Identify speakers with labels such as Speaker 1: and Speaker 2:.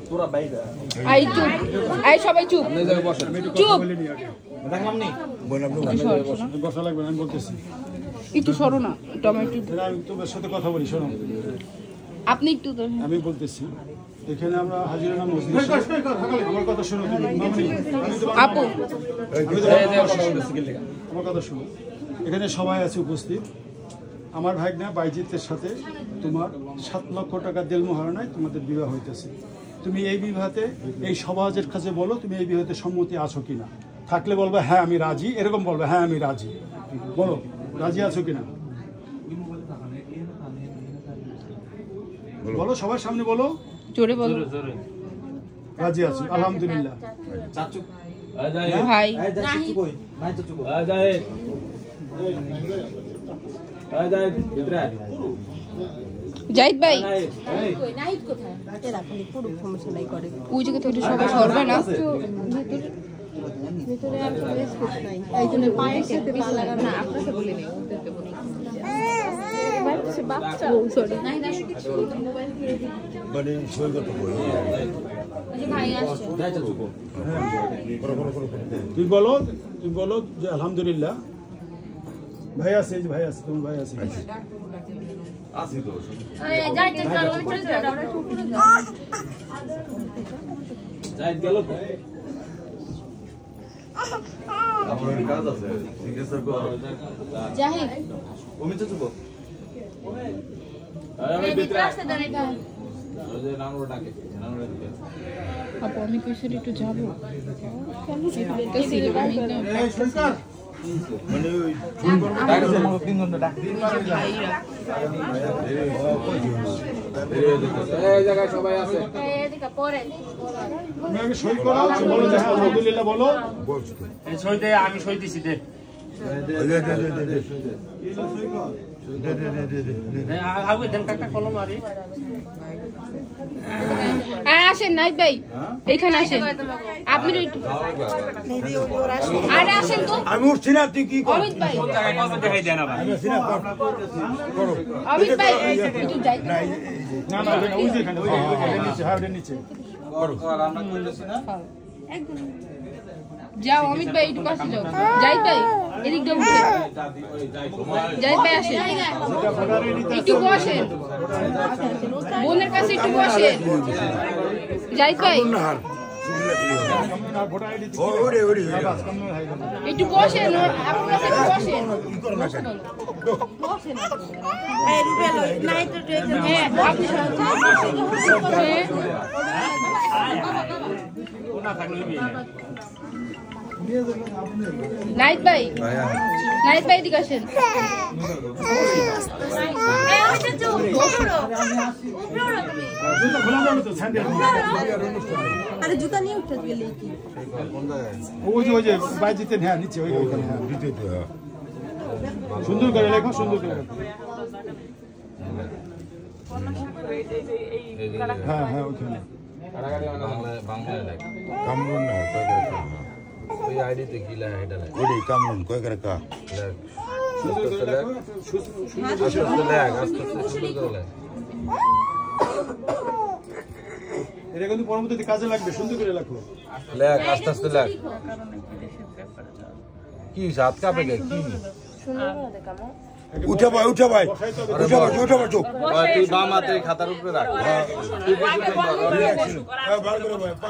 Speaker 1: পুরা বাইরে
Speaker 2: আই চুপ আই সবাই চুপ চুপ
Speaker 1: দেখলাম নি
Speaker 3: বসা লাগবে আমি বলতেছি
Speaker 2: একটু সরো না টমেটো
Speaker 3: আমি তোমার সাথে কথা বলি শোনো
Speaker 2: আপনি একটু
Speaker 3: আমি বলতেছি এখানে আমরা হাজিরানা মজলিস আমার কথা শোনো
Speaker 2: আপু
Speaker 3: আমার কথা শোনো এখানে সবাই আছে উপস্থিত আমার ভাইগনা বাইজিতের সাথে তোমার 7 লক্ষ টাকা দেল মোহরানায় তোমাদের বিবাহ হইতেছে তুমি এই বিবাহতে এই সমাজের কাছে বলো তুমি এই বিবাহতে সম্মতি আছো কিনা থাকলে বলবে হ্যাঁ আমি রাজি এরকম বলবে হ্যাঁ আমি রাজি বলো রাজি আছো কিনা বলো সবার সামনে বলো
Speaker 2: জোরে বলো
Speaker 3: রাজি আছি আলহামদুলিল্লাহ
Speaker 1: চাচু
Speaker 2: ভাই জাহিদ ভাই ওই জায়গা থেকে সবাই সরবে না
Speaker 3: তুই বলো যে আলহামদুলিল্লাহ ভাই আছে তোমার ভাই আছে
Speaker 2: আপু আমি কিসের একটু যাবো
Speaker 1: সবাই আছে
Speaker 3: আলহামদুলিল্লাহ বলো
Speaker 4: আমি সই দিছি দে
Speaker 2: আসেন নাইট ভাই এখানে আসেন আপনি আরে আসেন তো
Speaker 3: আমি উঠছি না তুই কি
Speaker 2: অমিত ভাই
Speaker 4: দেখাই দেন আবার
Speaker 2: অমিত ভাই একটু যাই
Speaker 3: না ওই যে এখানে নিচে হ্যাঁ নিচে
Speaker 1: রান্না করতেছি না
Speaker 2: যাও অমিত ভাই একটু কাছে যাও জাহিদ ভাই এদিক দিয়ে উঠে জাহিদ ভাই আসেন একটু বসেন বোনের কাছে একটু বসেন জাহিদ ভাই একটু বসেন আপনার কাছে একটু বসেন নাইট ভাই এদিকে আসেন
Speaker 5: আরে জুতা নিয়ে উঠতে গেলে কি
Speaker 3: ওই যে বাইজিতে হ্যাঁ নিচে ওই সুন্দর করে লেখো সুন্দর করে লেখো হ্যাঁ হ্যাঁ ওখানে
Speaker 6: কামরুন না কয় করে কা ওই আইডি তে গিলা এটা না ওই কামরুন কয় করে কা
Speaker 3: এটা কিন্তু পরবর্তীতে কাজে লাগবে সুন্দর করে লেখো
Speaker 6: লেখ আস্তে আস্তে লেখ কি হাত কাঁপে গে কি উঠে ভাই চুপ
Speaker 1: তুই বাম হাতে খাতার উপরে রাখ
Speaker 6: বার করে ভাই পা